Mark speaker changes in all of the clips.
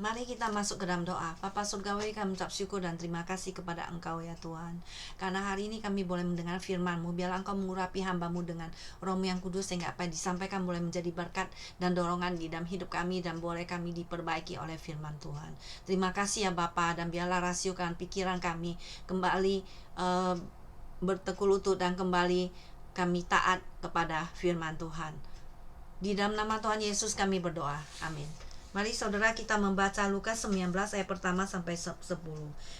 Speaker 1: Mari kita masuk ke dalam doa. Bapa Surgawi, kami mengucap syukur dan terima kasih kepada Engkau ya Tuhan. Karena hari ini kami boleh mendengar firman-Mu. Biarlah Engkau mengurapi hamba-Mu dengan Roh-Mu yang kudus, sehingga apa yang disampaikan boleh menjadi berkat dan dorongan di dalam hidup kami, dan boleh kami diperbaiki oleh firman Tuhan. Terima kasih ya Bapa, dan biarlah rasiokan pikiran kami kembali bertekuk lutut, dan kembali kami taat kepada firman Tuhan. Di dalam nama Tuhan Yesus kami berdoa. Amin. Mari saudara kita membaca Lukas 19 ayat pertama sampai 10.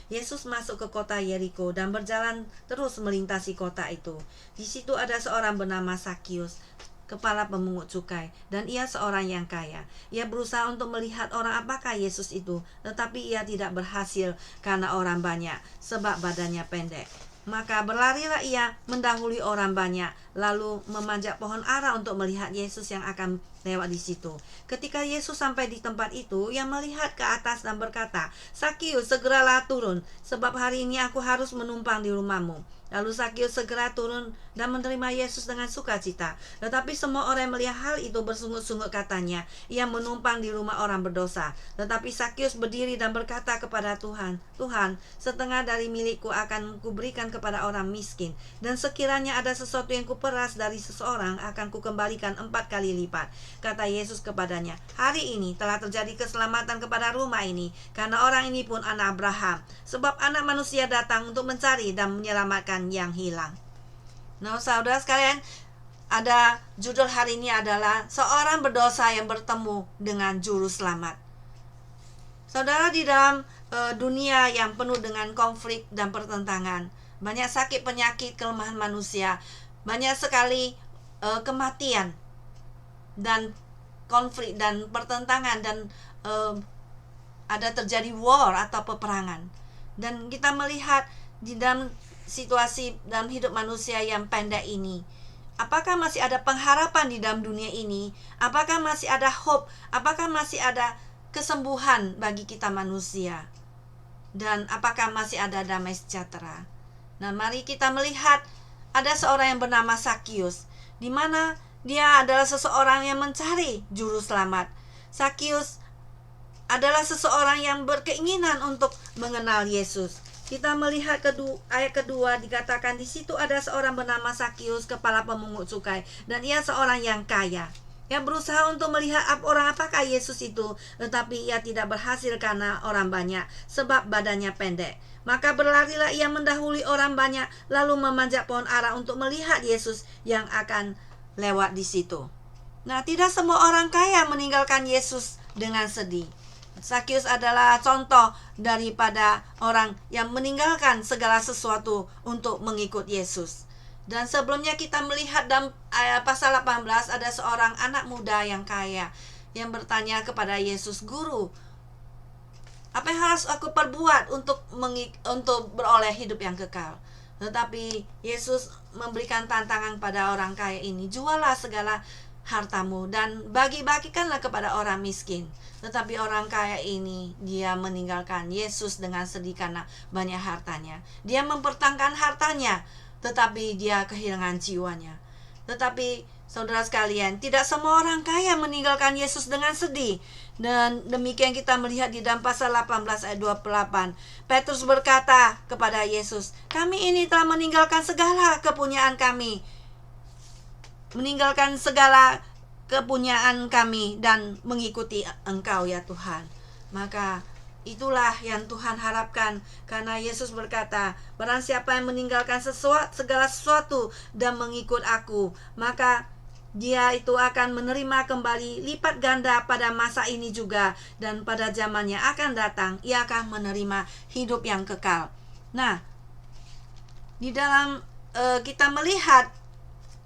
Speaker 1: Yesus masuk ke kota Yeriko dan berjalan terus melintasi kota itu. Di situ ada seorang bernama Sakius, kepala pemungut cukai, dan ia seorang yang kaya. Ia berusaha untuk melihat orang apakah Yesus itu, tetapi ia tidak berhasil karena orang banyak, sebab badannya pendek. Maka berlarilah ia mendahului orang banyak, lalu memanjat pohon ara untuk melihat Yesus yang akan lewat di situ. Ketika Yesus sampai di tempat itu, ia melihat ke atas dan berkata, "Sakius, segeralah turun, sebab hari ini aku harus menumpang di rumahmu." Lalu Sakius segera turun dan menerima Yesus dengan sukacita. Tetapi semua orang yang melihat hal itu bersungut-sungut, katanya, "Ia menumpang di rumah orang berdosa." Tetapi Sakius berdiri dan berkata kepada Tuhan, "Tuhan, setengah dari milikku akan kuberikan kepada orang miskin, dan sekiranya ada sesuatu yang kuperas dari seseorang, akan kukembalikan 4 kali lipat." Kata Yesus kepadanya, "Hari ini telah terjadi keselamatan kepada rumah ini, karena orang ini pun anak Abraham. Sebab Anak Manusia datang untuk mencari dan menyelamatkan yang hilang." Nah, saudara sekalian, ada judul hari ini adalah seorang berdosa yang bertemu dengan juru selamat. Saudara, di dalam dunia yang penuh dengan konflik dan pertentangan, banyak sakit penyakit, kelemahan manusia, banyak sekali kematian dan konflik dan pertentangan, dan ada terjadi war atau peperangan. Dan kita melihat di dalam situasi dalam hidup manusia yang pendek ini, apakah masih ada pengharapan di dalam dunia ini? Apakah masih ada hope? Apakah masih ada kesembuhan bagi kita manusia? Dan apakah masih ada damai sejahtera? Nah, mari kita melihat ada seorang yang bernama Sakius, di mana dia adalah seseorang yang mencari juru selamat. Sakius adalah seseorang yang berkeinginan untuk mengenal Yesus. Kita melihat ayat kedua, dikatakan di situ ada seorang bernama Sakius, kepala pemungut cukai, dan ia seorang yang kaya. Ia berusaha untuk melihat orang apakah Yesus itu, tetapi ia tidak berhasil karena orang banyak, sebab badannya pendek. Maka berlarilah ia mendahului orang banyak, lalu memanjat pohon ara untuk melihat Yesus yang akan lewat di situ. Nah, tidak semua orang kaya meninggalkan Yesus dengan sedih. Sakius adalah contoh daripada orang yang meninggalkan segala sesuatu untuk mengikut Yesus. Dan sebelumnya kita melihat dalam pasal 18, ada seorang anak muda yang kaya yang bertanya kepada Yesus, "Guru, apa yang harus aku perbuat untuk beroleh hidup yang kekal?" Tetapi Yesus memberikan tantangan pada orang kaya ini, "Jualah segala hartamu dan bagi-bagikanlah kepada orang miskin." Tetapi orang kaya ini, dia meninggalkan Yesus dengan sedih karena banyak hartanya. Dia mempertahankan hartanya, tetapi dia kehilangan jiwanya. Tetapi saudara sekalian, tidak semua orang kaya meninggalkan Yesus dengan sedih. Dan demikian kita melihat di dalam pasal 18 ayat 28. Petrus berkata kepada Yesus, "Kami ini telah meninggalkan segala kepunyaan kami, dan mengikuti Engkau ya Tuhan." Maka itulah yang Tuhan harapkan, karena Yesus berkata, "Barang siapa yang meninggalkan segala sesuatu dan mengikut aku, maka dia itu akan menerima kembali lipat ganda pada masa ini juga, dan pada zamannya akan datang ia akan menerima hidup yang kekal." Nah, di dalam kita melihat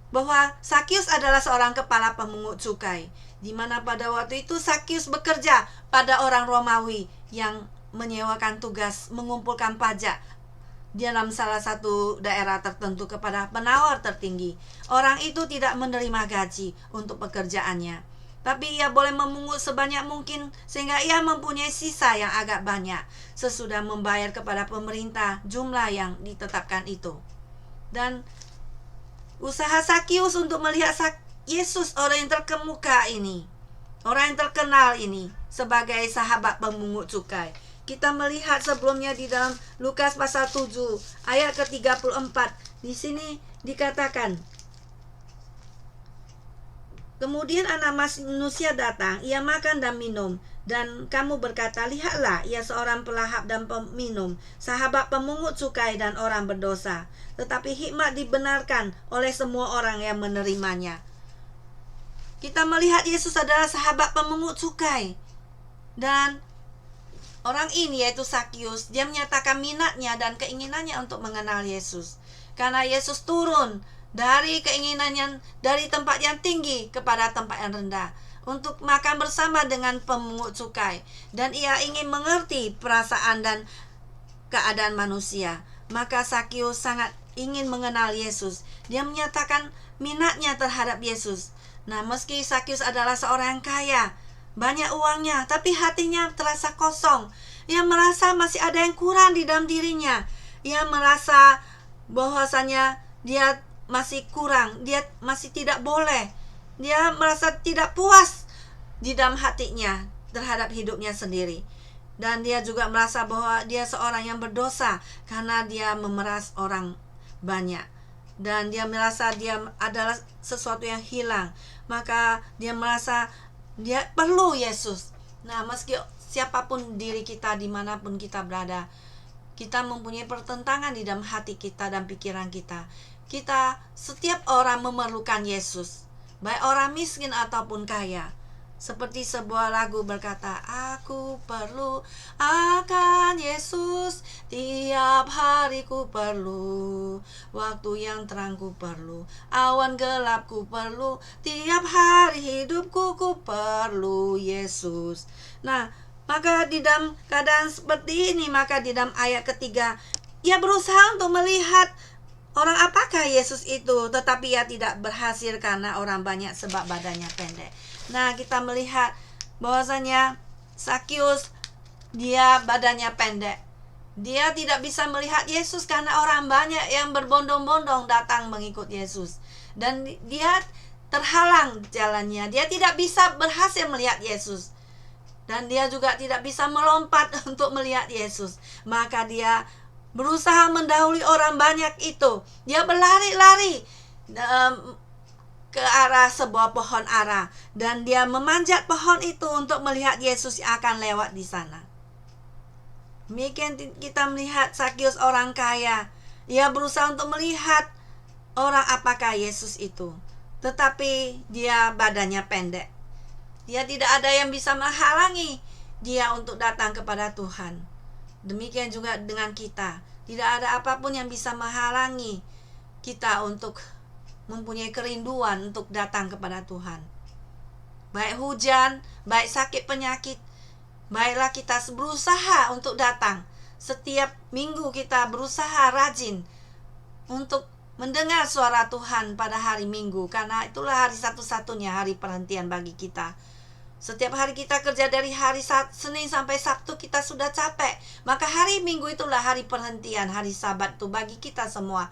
Speaker 1: bahwa Sakius adalah seorang kepala pemungut cukai, di mana pada waktu itu Sakius bekerja pada orang Romawi yang menyewakan tugas mengumpulkan pajak di dalam salah satu daerah tertentu kepada penawar tertinggi. Orang itu tidak menerima gaji untuk pekerjaannya, tapi ia boleh memungut sebanyak mungkin sehingga ia mempunyai sisa yang agak banyak sesudah membayar kepada pemerintah jumlah yang ditetapkan itu. Dan usaha Sakius untuk melihat Yesus, orang yang terkemuka ini, Orang yang terkenal ini sebagai sahabat pemungut cukai. Kita melihat sebelumnya di dalam Lukas pasal 7 ayat ke-34. Di sini dikatakan, kemudian anak manusia datang, ia makan dan minum. Dan kamu berkata, lihatlah, ia seorang pelahap dan peminum, sahabat pemungut cukai dan orang berdosa. Tetapi hikmat dibenarkan oleh semua orang yang menerimanya. Kita melihat Yesus adalah sahabat pemungut cukai. Dan orang ini yaitu Sakius, dia menyatakan minatnya dan keinginannya untuk mengenal Yesus. Karena Yesus turun dari keinginannya dari tempat yang tinggi kepada tempat yang rendah untuk makan bersama dengan pemungut cukai, dan ia ingin mengerti perasaan dan keadaan manusia. Maka Sakius sangat ingin mengenal Yesus. Dia menyatakan minatnya terhadap Yesus. Nah, meski Sakius adalah seorang yang kaya, banyak uangnya, tapi hatinya terasa kosong. Ia merasa masih ada yang kurang di dalam dirinya. Ia merasa bahwasanya dia masih kurang, dia masih tidak boleh. Dia merasa tidak puas di dalam hatinya terhadap hidupnya sendiri. Dan dia juga merasa bahwa dia seorang yang berdosa karena dia memeras orang banyak. Dan dia merasa dia adalah sesuatu yang hilang. Maka dia merasa dia perlu Yesus. Nah, meski siapapun diri kita, dimanapun kita berada, kita mempunyai pertentangan di dalam hati kita dan pikiran kita. Setiap orang memerlukan Yesus, baik orang miskin ataupun kaya. Seperti sebuah lagu berkata, aku perlu akan Yesus, tiap hari ku perlu, waktu yang terang ku perlu, awan gelap ku perlu, tiap hari hidupku ku perlu Yesus. Nah, maka di dalam keadaan seperti ini, maka di dalam ayat ketiga, ia berusaha untuk melihat orang apakah Yesus itu, tetapi ia tidak berhasil karena orang banyak sebab badannya pendek. Nah, kita melihat bahwasanya Sakius, dia badannya pendek. Dia tidak bisa melihat Yesus karena orang banyak yang berbondong-bondong datang mengikut Yesus. Dan dia terhalang jalannya. Dia tidak bisa berhasil melihat Yesus. Dan dia juga tidak bisa melompat untuk melihat Yesus. Maka dia berusaha mendahului orang banyak itu. Dia berlari-lari ke arah sebuah pohon ara, dan dia memanjat pohon itu untuk melihat Yesus yang akan lewat di sana. Demikian kita melihat Sakius orang kaya. Ia berusaha untuk melihat orang apakah Yesus itu, tetapi dia badannya pendek. Dia tidak ada yang bisa menghalangi dia untuk datang kepada Tuhan. Demikian juga dengan kita. Tidak ada apapun yang bisa menghalangi kita untuk mempunyai kerinduan untuk datang kepada Tuhan. Baik hujan, baik sakit penyakit, baiklah kita berusaha untuk datang. Setiap minggu kita berusaha rajin untuk mendengar suara Tuhan pada hari Minggu, karena itulah hari satu-satunya hari perhentian bagi kita. Setiap hari kita kerja dari hari Senin sampai Sabtu, kita sudah capek. Maka hari Minggu itulah hari perhentian, hari Sabat itu bagi kita semua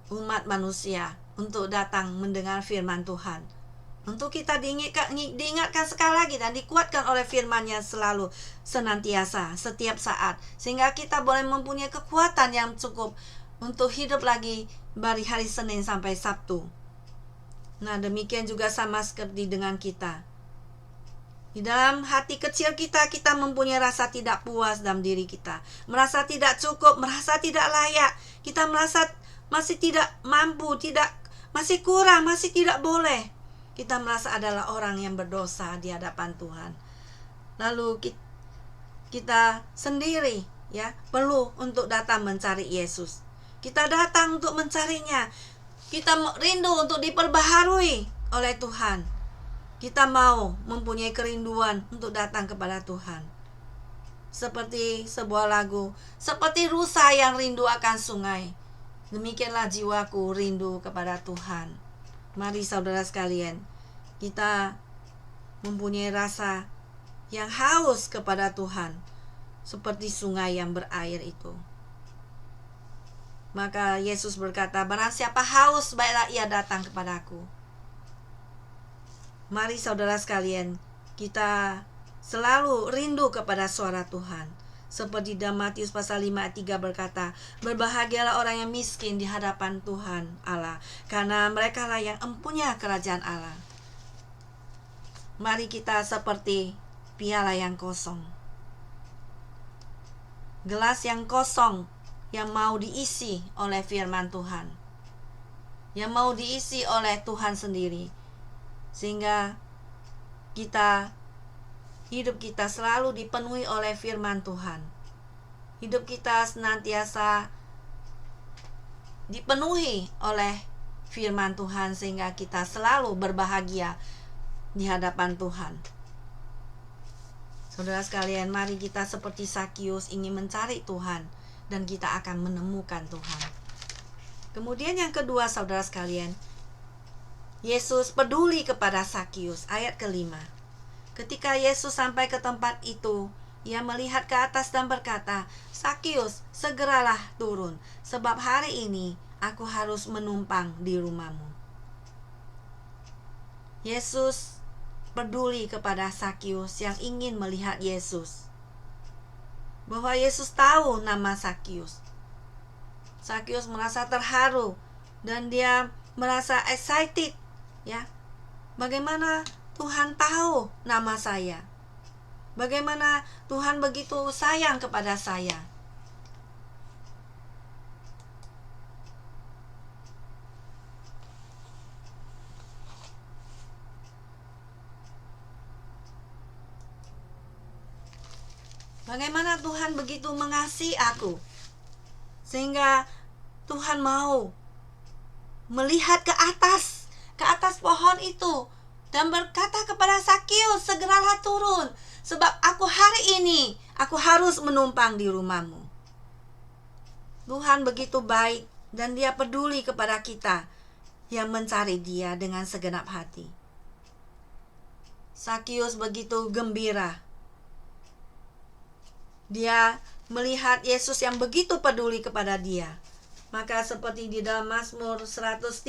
Speaker 1: umat manusia untuk datang mendengar firman Tuhan. Untuk kita diingatkan sekali lagi dan dikuatkan oleh firman-Nya selalu, senantiasa, setiap saat, sehingga kita boleh mempunyai kekuatan yang cukup untuk hidup lagi dari hari Senin sampai Sabtu. Nah, demikian juga sama seperti dengan kita. Di dalam hati kecil kita mempunyai rasa tidak puas dalam diri kita, merasa tidak cukup, merasa tidak layak. Kita merasa masih tidak mampu, masih kurang, masih tidak boleh. Kita merasa adalah orang yang berdosa di hadapan Tuhan. Lalu kita sendiri perlu untuk datang mencari Yesus. Kita datang untuk mencarinya. Kita rindu untuk diperbaharui oleh Tuhan. Kita mau mempunyai kerinduan untuk datang kepada Tuhan. Seperti sebuah lagu, seperti rusa yang rindu akan sungai, demikianlah jiwaku rindu kepada Tuhan. Mari saudara sekalian, kita mempunyai rasa yang haus kepada Tuhan, seperti sungai yang berair itu. Maka Yesus berkata, barang siapa haus, baiklah ia datang kepadaku. Mari saudara sekalian, kita selalu rindu kepada suara Tuhan. Seperti dalam Matius pasal 5 ayat 3 berkata, berbahagialah orang yang miskin di hadapan Tuhan Allah, karena mereka lah yang empunya kerajaan Allah. Mari kita seperti piala yang kosong, gelas yang kosong yang mau diisi oleh firman Tuhan, yang mau diisi oleh Tuhan sendiri, sehingga hidup kita selalu dipenuhi oleh firman Tuhan. Hidup kita senantiasa dipenuhi oleh firman Tuhan, sehingga kita selalu berbahagia di hadapan Tuhan. Saudara sekalian, mari kita seperti Zakius ingin mencari Tuhan, dan kita akan menemukan Tuhan. Kemudian yang kedua, saudara sekalian, Yesus peduli kepada Zakius. Ayat kelima, ketika Yesus sampai ke tempat itu, ia melihat ke atas dan berkata, Zakius, segeralah turun, sebab hari ini aku harus menumpang di rumahmu. Yesus peduli kepada Zakius yang ingin melihat Yesus, bahwa Yesus tahu nama Zakius. Zakius merasa terharu dan dia merasa excited, ya. Bagaimana Tuhan tahu nama saya? Bagaimana Tuhan begitu sayang kepada saya? Bagaimana Tuhan begitu mengasihi aku, sehingga Tuhan mau melihat ke atas pohon itu dan berkata kepada Zakius, segeralah turun, sebab hari ini aku harus menumpang di rumahmu. Tuhan begitu baik dan dia peduli kepada kita yang mencari dia dengan segenap hati. Zakius begitu gembira. Dia melihat Yesus yang begitu peduli kepada dia. Maka seperti di dalam Mazmur 139,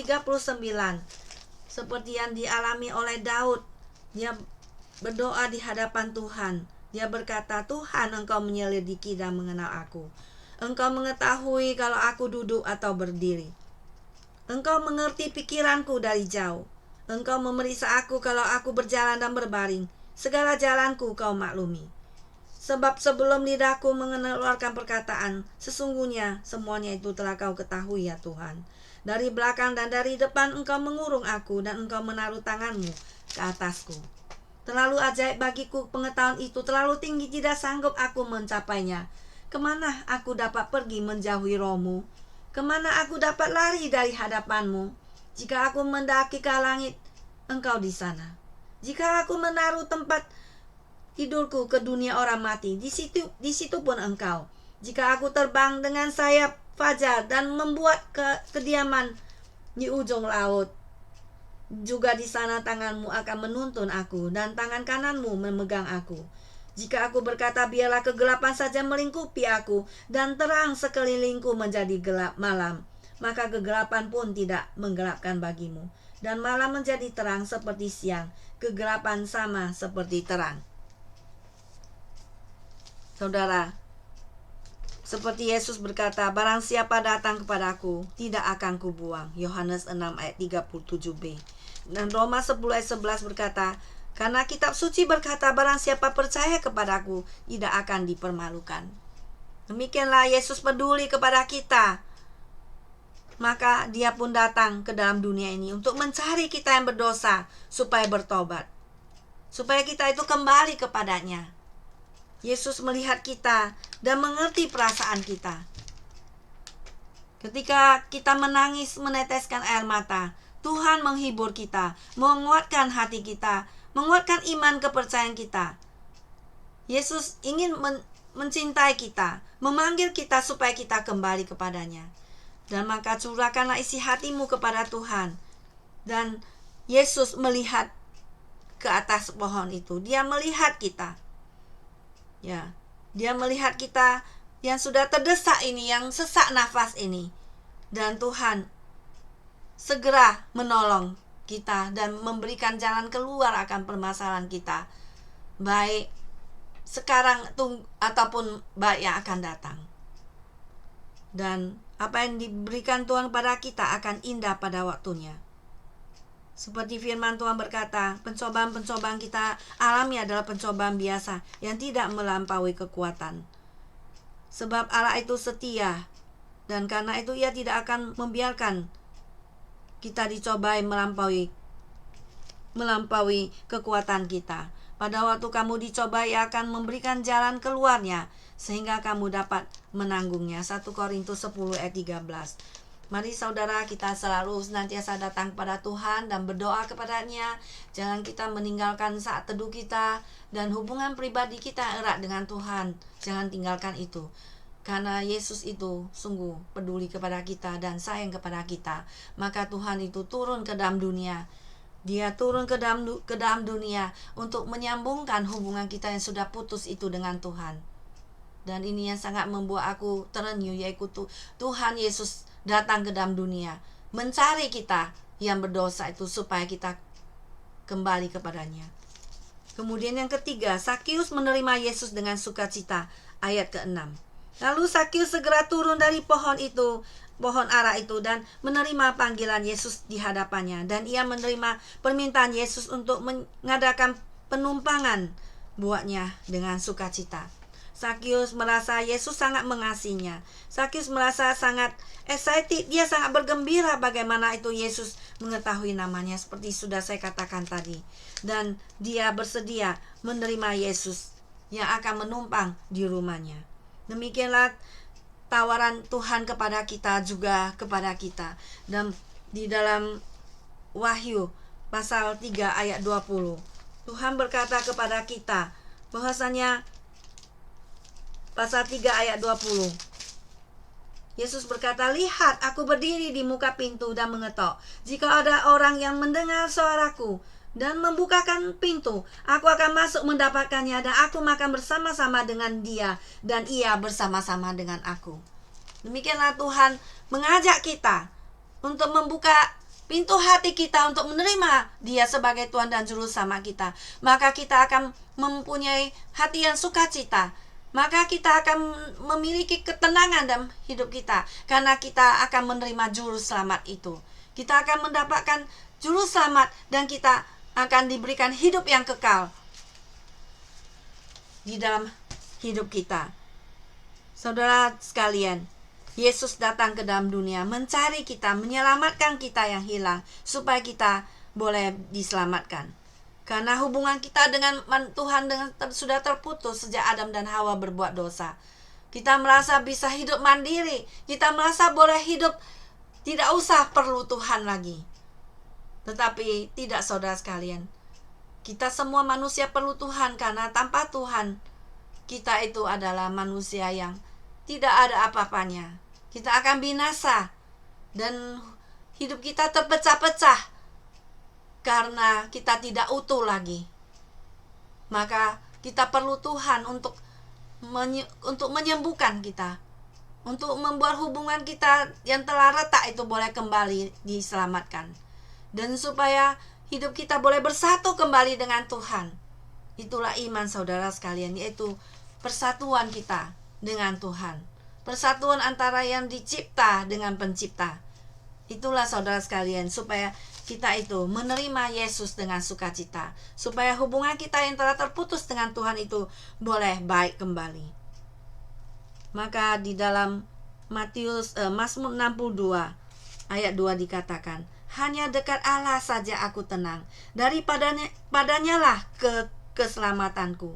Speaker 1: seperti yang dialami oleh Daud, dia berdoa di hadapan Tuhan. Dia berkata, Tuhan, Engkau menyelidiki dan mengenal aku. Engkau mengetahui kalau aku duduk atau berdiri. Engkau mengerti pikiranku dari jauh. Engkau memeriksa aku kalau aku berjalan dan berbaring. Segala jalanku Kau maklumi. Sebab sebelum lidahku mengeluarkan perkataan, sesungguhnya semuanya itu telah Kau ketahui ya Tuhan. Dari belakang dan dari depan Engkau mengurung aku, dan Engkau menaruh tangan-Mu ke atasku. Terlalu ajaib bagiku pengetahuan itu, terlalu tinggi tidak sanggup aku mencapainya. Kemana aku dapat pergi menjauhi Roh-Mu? Kemana aku dapat lari dari hadapan-Mu? Jika aku mendaki ke langit, Engkau di sana. Jika aku menaruh tempat tidurku ke dunia orang mati, di situ pun Engkau. Jika aku terbang dengan sayap fajar dan membuat kediaman di ujung laut, juga di sana tangan-Mu akan menuntun aku, dan tangan kanan-Mu memegang aku. Jika aku berkata, biarlah kegelapan saja melingkupi aku, dan terang sekelilingku menjadi gelap malam, maka kegelapan pun tidak menggelapkan bagimu, dan malam menjadi terang seperti siang, kegelapan sama seperti terang. Saudara, seperti Yesus berkata, barang siapa datang kepadaku, tidak akan kubuang. Yohanes 6 ayat 37b. Dan Roma 10 ayat 11 berkata, karena kitab suci berkata, barang siapa percaya kepadaku, tidak akan dipermalukan. Demikianlah Yesus peduli kepada kita. Maka dia pun datang ke dalam dunia ini untuk mencari kita yang berdosa, supaya bertobat, supaya kita itu kembali kepadanya. Yesus melihat kita dan mengerti perasaan kita. Ketika kita menangis, meneteskan air mata, Tuhan menghibur kita, menguatkan hati kita, menguatkan iman kepercayaan kita. Yesus ingin mencintai kita, memanggil kita supaya kita kembali kepadanya. Dan maka curahkanlah isi hatimu kepada Tuhan. Dan Yesus melihat ke atas pohon itu. Dia melihat kita. Ya, dia melihat kita yang sudah terdesak ini, yang sesak nafas ini. Dan Tuhan segera menolong kita dan memberikan jalan keluar akan permasalahan kita, baik sekarang ataupun baik yang akan datang. Dan apa yang diberikan Tuhan pada kita akan indah pada waktunya. Seperti firman Tuhan berkata, pencobaan-pencobaan kita alami adalah pencobaan biasa yang tidak melampaui kekuatan. Sebab Allah itu setia, dan karena itu Ia tidak akan membiarkan kita dicobai melampaui kekuatan kita. Pada waktu kamu dicoba, Ia akan memberikan jalan keluarnya sehingga kamu dapat menanggungnya. 1 Korintus 10 ayat 13. Mari saudara, kita selalu senantiasa datang kepada Tuhan dan berdoa kepada-Nya. Jangan kita meninggalkan saat teduh kita dan hubungan pribadi kita erat dengan Tuhan. Jangan tinggalkan itu. Karena Yesus itu sungguh peduli kepada kita dan sayang kepada kita. Maka Tuhan itu turun ke dalam dunia. Dia turun ke dalam dunia untuk menyambungkan hubungan kita yang sudah putus itu dengan Tuhan. Dan ini yang sangat membuat aku terenyuh, yaitu Tuhan Yesus datang ke dalam dunia mencari kita yang berdosa itu supaya kita kembali kepadanya. Kemudian yang ketiga, Sakius menerima Yesus dengan sukacita, ayat ke-6. Lalu Sakius segera turun dari pohon ara itu dan menerima panggilan Yesus di hadapannya, dan ia menerima permintaan Yesus untuk mengadakan penumpangan buatnya dengan sukacita. Sakius merasa Yesus sangat mengasihinya. Sakius merasa sangat excited, dia sangat bergembira bagaimana itu Yesus mengetahui namanya, seperti sudah saya katakan tadi. Dan dia bersedia menerima Yesus yang akan menumpang di rumahnya. Demikianlah tawaran Tuhan kepada kita juga kepada kita. Dan di dalam Wahyu pasal 3 ayat 20, Tuhan berkata kepada kita bahwasanya pasal 3 ayat 20, Yesus berkata, "Lihat, aku berdiri di muka pintu dan mengetok. Jika ada orang yang mendengar suaraku dan membukakan pintu, aku akan masuk mendapatkannya, dan aku makan bersama-sama dengan dia, dan ia bersama-sama dengan aku." Demikianlah Tuhan mengajak kita untuk membuka pintu hati kita untuk menerima Dia sebagai Tuhan dan Juru Selamat kita. Maka kita akan mempunyai hati yang sukacita. Maka kita akan memiliki ketenangan dalam hidup kita, karena kita akan menerima Juru Selamat itu. Kita akan mendapatkan Juru Selamat dan kita akan diberikan hidup yang kekal di dalam hidup kita. Saudara sekalian, Yesus datang ke dalam dunia mencari kita, menyelamatkan kita yang hilang, supaya kita boleh diselamatkan. Karena hubungan kita dengan Tuhan sudah terputus sejak Adam dan Hawa berbuat dosa. Kita merasa bisa hidup mandiri. Kita merasa boleh hidup, tidak usah perlu Tuhan lagi. Tetapi tidak, saudara sekalian. Kita semua manusia perlu Tuhan, karena tanpa Tuhan kita itu adalah manusia yang tidak ada apa-apanya. Kita akan binasa dan hidup kita terpecah-pecah karena kita tidak utuh lagi. Maka kita perlu Tuhan untuk menyembuhkan kita, untuk membuat hubungan kita yang telah retak itu boleh kembali diselamatkan, dan supaya hidup kita boleh bersatu kembali dengan Tuhan. Itulah iman saudara sekalian, yaitu persatuan kita dengan Tuhan, persatuan antara yang dicipta dengan pencipta. Itulah saudara sekalian, supaya kita itu menerima Yesus dengan sukacita, supaya hubungan kita yang telah terputus dengan Tuhan itu boleh baik kembali. Maka di dalam Mazmur 62 ayat 2 dikatakan, "Hanya dekat Allah saja aku tenang, daripadanya lah keselamatanku."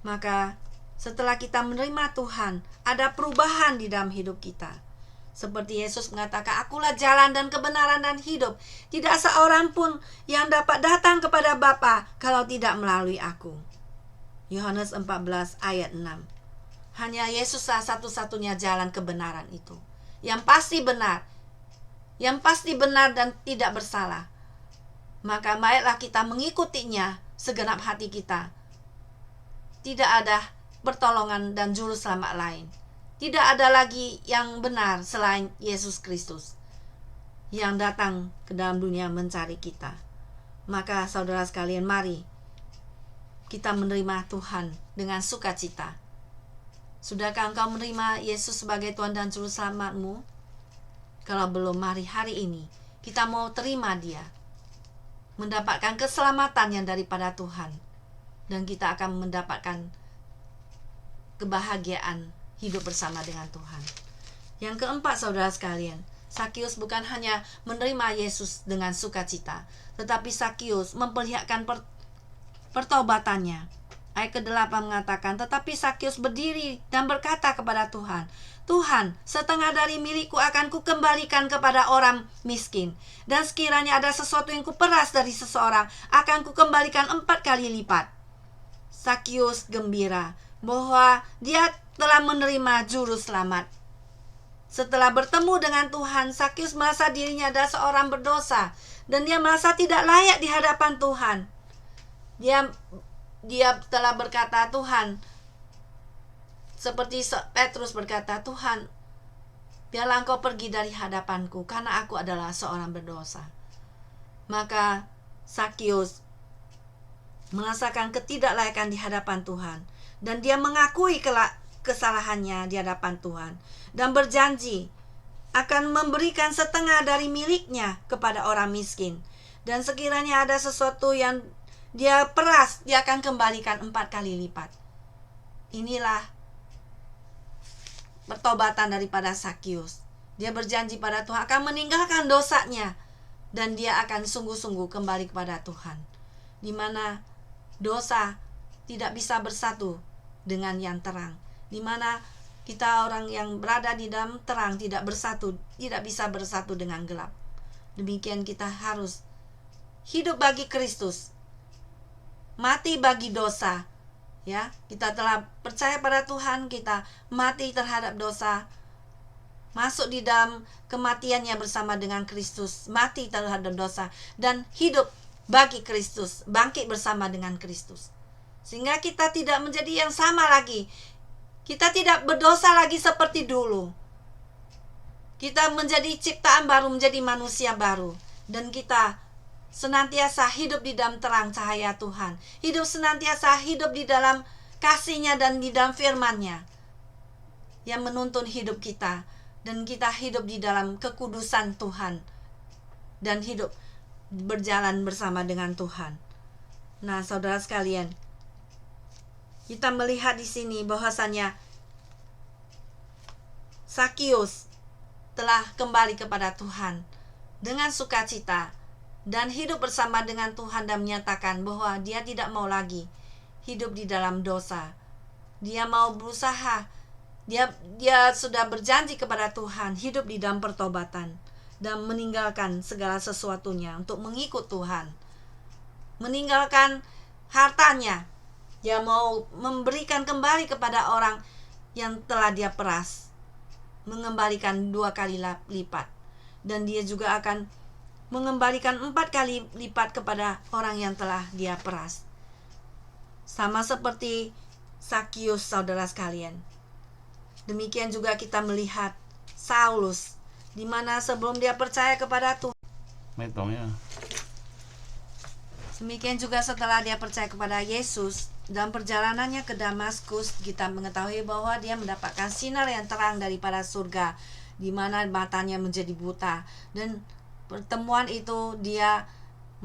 Speaker 1: Maka setelah kita menerima Tuhan, ada perubahan di dalam hidup kita. Seperti Yesus mengatakan, "Akulah jalan dan kebenaran dan hidup. Tidak seorang pun yang dapat datang kepada Bapa kalau tidak melalui aku." Yohanes 14 ayat 6. Hanya Yesuslah satu-satunya jalan kebenaran itu, yang pasti benar, dan tidak bersalah. Maka baiklah kita mengikutinya segenap hati kita. Tidak ada pertolongan dan juru selamat lain. Tidak ada lagi yang benar selain Yesus Kristus. yang datang ke dalam dunia mencari kita. Maka saudara sekalian, mari kita menerima Tuhan dengan sukacita. Sudahkah engkau menerima Yesus sebagai Tuhan dan Juru Selamatmu? Kalau belum, mari hari ini kita mau terima Dia, mendapatkan keselamatan yang daripada Tuhan, dan kita akan mendapatkan kebahagiaan hidup bersama dengan Tuhan. Yang keempat, saudara sekalian, Sakius bukan hanya menerima Yesus dengan sukacita, tetapi Sakius memperlihatkan pertobatannya. Ayat ke-8 mengatakan, tetapi Sakius berdiri dan berkata kepada Tuhan, Tuhan, setengah dari milikku akan kukembalikan kepada orang miskin, dan sekiranya ada sesuatu yang kuperas dari seseorang, akan kukembalikan 4 kali lipat. Sakius gembira bahwa dia telah menerima Juru Selamat. Setelah bertemu dengan Tuhan, Sakius merasa dirinya adalah seorang berdosa, dan dia merasa tidak layak di hadapan Tuhan. Dia telah berkata, Tuhan, seperti Petrus berkata, Tuhan, biarlah engkau pergi dari hadapanku, karena aku adalah seorang berdosa. Maka Sakius merasakan ketidaklayakan di hadapan Tuhan, dan dia mengakui kesalahannya di hadapan Tuhan, dan berjanji akan memberikan setengah dari miliknya kepada orang miskin, dan sekiranya ada sesuatu yang dia peras, dia akan kembalikan 4 kali lipat. Inilah pertobatan daripada Sakius. Dia berjanji pada Tuhan akan meninggalkan dosanya, dan dia akan sungguh-sungguh kembali kepada Tuhan, di mana dosa tidak bisa bersatu dengan yang terang, di mana kita orang yang berada di dalam terang tidak bisa bersatu dengan gelap. Demikian kita harus hidup bagi Kristus, mati bagi dosa. Ya, kita telah percaya pada Tuhan, kita mati terhadap dosa, masuk di dalam kematiannya bersama dengan Kristus, mati terhadap dosa, dan hidup bagi Kristus, bangkit bersama dengan Kristus. Sehingga kita tidak menjadi yang sama lagi. Kita tidak berdosa lagi seperti dulu. Kita menjadi ciptaan baru, menjadi manusia baru, dan kita senantiasa hidup di dalam terang cahaya Tuhan, senantiasa hidup di dalam kasih-Nya dan di dalam firman-Nya yang menuntun hidup kita, dan kita hidup di dalam kekudusan Tuhan dan hidup berjalan bersama dengan Tuhan. Nah, saudara sekalian, kita melihat di sini bahwasannya Sakius telah kembali kepada Tuhan dengan sukacita dan hidup bersama dengan Tuhan, dan menyatakan bahwa dia tidak mau lagi hidup di dalam dosa. Dia mau berusaha, dia sudah berjanji kepada Tuhan hidup di dalam pertobatan dan meninggalkan segala sesuatunya untuk mengikut Tuhan. Meninggalkan hartanya, dia mau memberikan kembali kepada orang yang telah dia peras, mengembalikan 2 kali lipat, dan dia juga akan mengembalikan 4 kali lipat kepada orang yang telah dia peras. Sama seperti Sakius, saudara sekalian. Demikian juga kita melihat Saulus, di mana sebelum dia percaya kepada Tuhan, demikian juga setelah dia percaya kepada Yesus, dalam perjalanannya ke Damaskus, kita mengetahui bahwa dia mendapatkan sinar yang terang daripada surga, di mana matanya menjadi buta. Dan pertemuan itu dia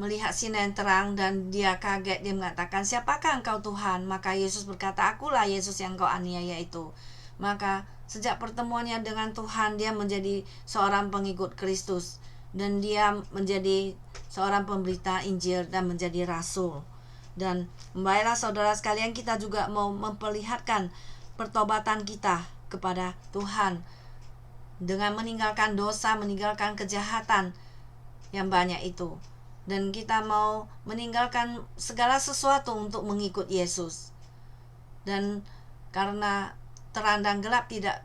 Speaker 1: melihat sinar yang terang, dan dia kaget. Dia mengatakan, siapakah engkau Tuhan? Maka Yesus berkata, akulah Yesus yang kau aniaya itu. Maka sejak pertemuannya dengan Tuhan, dia menjadi seorang pengikut Kristus, dan dia menjadi seorang pemberita Injil dan menjadi rasul. Dan baiklah saudara sekalian, kita juga mau memperlihatkan pertobatan kita kepada Tuhan dengan meninggalkan dosa, meninggalkan kejahatan yang banyak itu, dan kita mau meninggalkan segala sesuatu untuk mengikut Yesus. Dan karena terang dan gelap tidak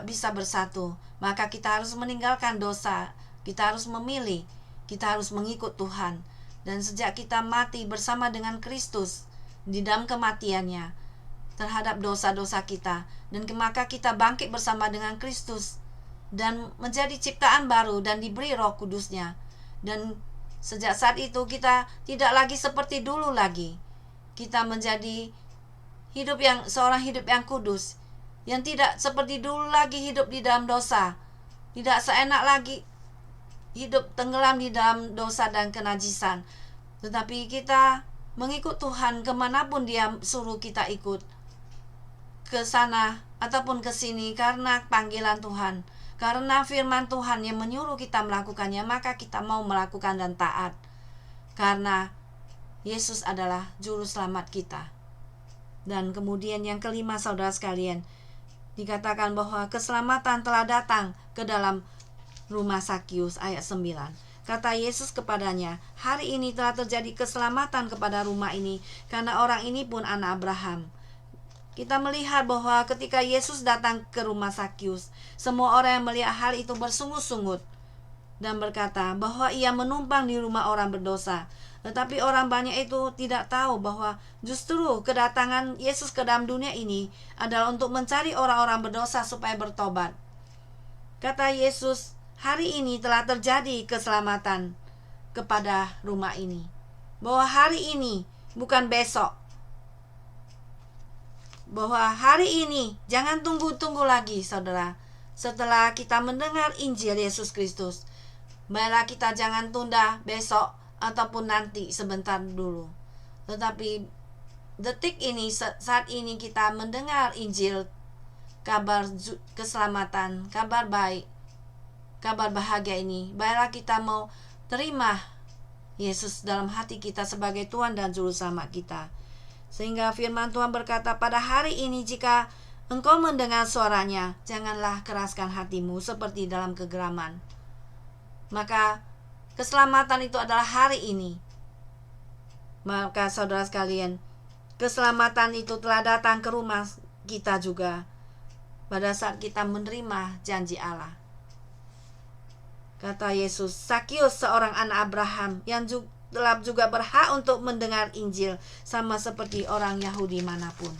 Speaker 1: bisa bersatu, maka kita harus meninggalkan dosa, kita harus memilih, kita harus mengikut Tuhan. Dan sejak kita mati bersama dengan Kristus di dalam kematiannya terhadap dosa-dosa kita, dan maka kita bangkit bersama dengan Kristus dan menjadi ciptaan baru dan diberi Roh Kudusnya. Dan sejak saat itu kita tidak lagi seperti dulu lagi. Kita menjadi seorang hidup yang kudus, yang tidak seperti dulu lagi hidup di dalam dosa. Tidak seenak lagi hidup tenggelam di dalam dosa dan kenajisan. Tetapi kita mengikut Tuhan kemanapun Dia suruh kita ikut, ke sana ataupun ke sini, karena panggilan Tuhan, karena firman Tuhan yang menyuruh kita melakukannya, maka kita mau melakukan dan taat. Karena Yesus adalah juru selamat kita. Dan kemudian yang kelima, saudara sekalian, dikatakan bahwa keselamatan telah datang ke dalam rumah Sakius, ayat 9. Kata Yesus kepadanya, hari ini telah terjadi keselamatan kepada rumah ini, karena orang ini pun anak Abraham. Kita melihat bahwa ketika Yesus datang ke rumah Sakius, semua orang yang melihat hal itu bersungut-sungut dan berkata bahwa ia menumpang di rumah orang berdosa. Tetapi orang banyak itu tidak tahu bahwa justru kedatangan Yesus ke dalam dunia ini adalah untuk mencari orang-orang berdosa supaya bertobat. Kata Yesus, hari ini telah terjadi keselamatan kepada rumah ini. Bahwa hari ini, bukan besok. Bahwa hari ini, jangan tunggu-tunggu lagi, saudara. Setelah kita mendengar Injil Yesus Kristus, baiklah kita jangan tunda besok ataupun nanti sebentar dulu. Tetapi detik ini, saat ini kita mendengar Injil, kabar keselamatan, kabar baik, kabar bahagia ini, baiklah kita mau terima Yesus dalam hati kita sebagai Tuhan dan Juru Selamat kita. Sehingga firman Tuhan berkata, pada hari ini jika engkau mendengar suaranya, janganlah keraskan hatimu seperti dalam kegeraman. Maka keselamatan itu adalah hari ini. Maka saudara sekalian, keselamatan itu telah datang ke rumah kita juga pada saat kita menerima janji Allah. Kata Yesus, Sakius seorang anak Abraham yang telah juga berhak untuk mendengar Injil, sama seperti orang Yahudi manapun.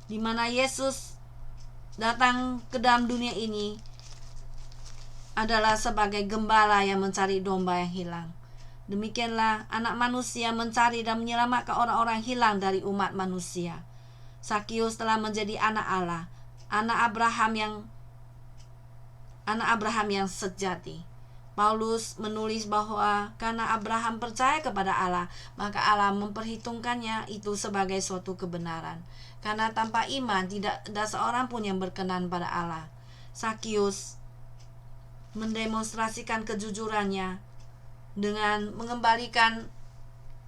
Speaker 1: Di mana Yesus datang ke dalam dunia ini adalah sebagai gembala yang mencari domba yang hilang. Demikianlah anak manusia mencari dan menyelamatkan orang-orang hilang dari umat manusia. Sakius telah menjadi anak Allah, anak Abraham yang sejati. Paulus menulis bahwa karena Abraham percaya kepada Allah, maka Allah memperhitungkannya itu sebagai suatu kebenaran. Karena tanpa iman tidak ada seorang pun yang berkenan pada Allah. Sakius mendemonstrasikan kejujurannya dengan mengembalikan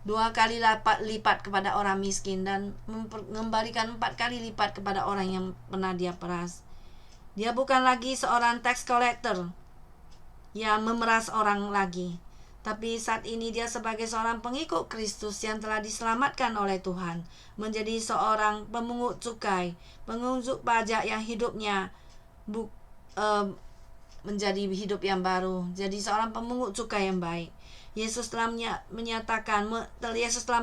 Speaker 1: 2 kali lipat kepada orang miskin dan mengembalikan 4 kali lipat kepada orang yang pernah dia peras. Dia bukan lagi seorang tax collector yang memeras orang lagi, tapi saat ini dia sebagai seorang pengikut Kristus yang telah diselamatkan oleh Tuhan, menjadi seorang pemungut cukai, pengunjuk pajak yang hidupnya menjadi hidup yang baru, jadi seorang pemungut cukai yang baik. Yesus telah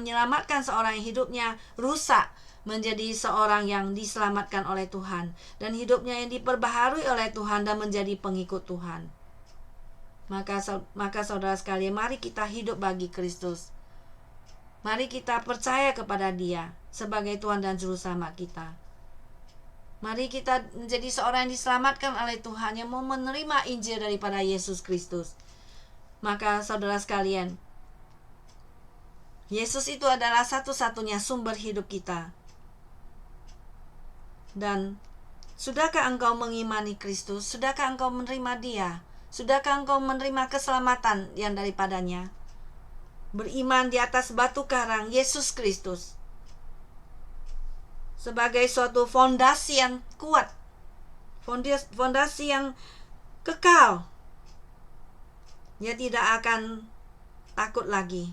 Speaker 1: menyelamatkan seorang yang hidupnya rusak menjadi seorang yang diselamatkan oleh Tuhan, dan hidupnya yang diperbaharui oleh Tuhan dan menjadi pengikut Tuhan. Maka saudara sekalian, mari kita hidup bagi Kristus. Mari kita percaya kepada Dia sebagai Tuhan dan Juru Selamat kita. Mari kita menjadi seorang yang diselamatkan oleh Tuhan, yang mau menerima Injil daripada Yesus Kristus. Maka saudara sekalian, Yesus itu adalah satu-satunya sumber hidup kita. Dan sudahkah engkau mengimani Kristus? Sudahkah engkau menerima Dia? Sudahkah engkau menerima keselamatan yang daripadanya? Beriman di atas batu karang Yesus Kristus sebagai suatu fondasi yang kuat, fondasi yang kekal. Dia tidak akan takut lagi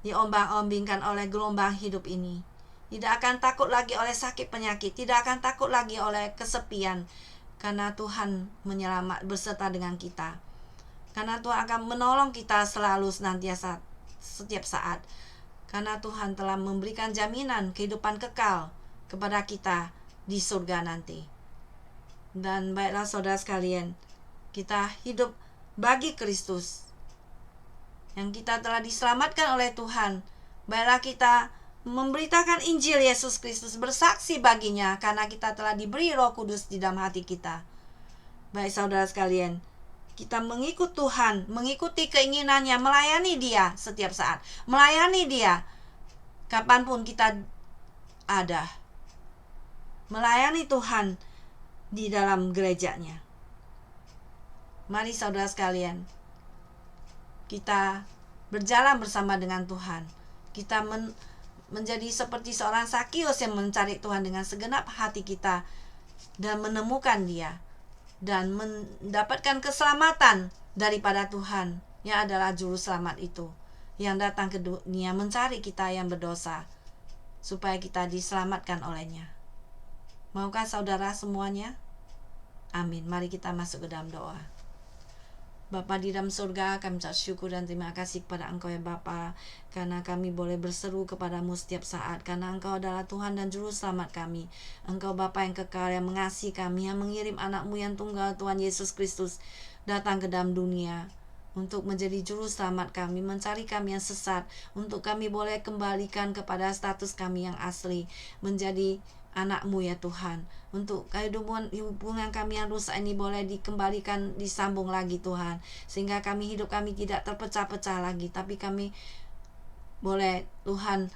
Speaker 1: diombang-ambingkan oleh gelombang hidup ini. Tidak akan takut lagi oleh sakit penyakit. Tidak akan takut lagi oleh kesepian. Karena Tuhan berserta dengan kita. Karena Tuhan akan menolong kita selalu senantiasa setiap saat. Karena Tuhan telah memberikan jaminan kehidupan kekal kepada kita di surga nanti. Dan baiklah saudara sekalian, kita hidup bagi Kristus, yang kita telah diselamatkan oleh Tuhan. Baiklah kita memberitakan Injil Yesus Kristus, bersaksi baginya, karena kita telah diberi Roh Kudus di dalam hati kita. Baik saudara sekalian, kita mengikut Tuhan, mengikuti keinginannya, melayani Dia setiap saat, melayani Dia kapanpun kita ada, melayani Tuhan di dalam gerejanya. Mari saudara sekalian, kita berjalan bersama dengan Tuhan. Kita menjadi seperti seorang Sakius yang mencari Tuhan dengan segenap hati kita dan menemukan Dia, dan mendapatkan keselamatan daripada Tuhan yang adalah juru selamat itu, yang datang ke dunia mencari kita yang berdosa supaya kita diselamatkan olehnya. Maukah saudara semuanya? Amin. Mari kita masuk ke dalam doa. Bapa di dalam surga, kami ucap syukur dan terima kasih kepada Engkau ya Bapa, karena kami boleh berseru kepadamu setiap saat, karena Engkau adalah Tuhan dan Juru Selamat kami. Engkau Bapa yang kekal, yang mengasihi kami, yang mengirim anakmu yang tunggal, Tuhan Yesus Kristus, datang ke dalam dunia untuk menjadi Juru Selamat kami, mencari kami yang sesat, untuk kami boleh kembalikan kepada status kami yang asli, menjadi anakmu ya Tuhan, untuk hubungan kami yang rusak ini boleh dikembalikan, disambung lagi Tuhan, sehingga kami hidup kami tidak terpecah-pecah lagi, tapi kami boleh Tuhan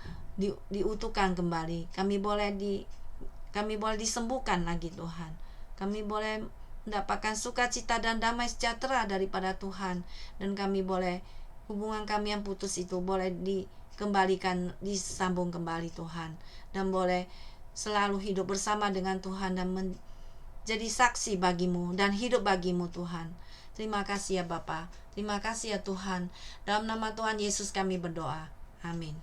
Speaker 1: diutuhkan kembali, kami boleh disembuhkan lagi Tuhan, kami boleh mendapatkan sukacita dan damai sejahtera daripada Tuhan, dan kami boleh hubungan kami yang putus itu boleh dikembalikan, disambung kembali Tuhan, dan boleh selalu hidup bersama dengan Tuhan dan menjadi saksi bagimu dan hidup bagimu Tuhan. Terima kasih ya Bapa, terima kasih ya Tuhan. Dalam nama Tuhan Yesus kami berdoa. Amin.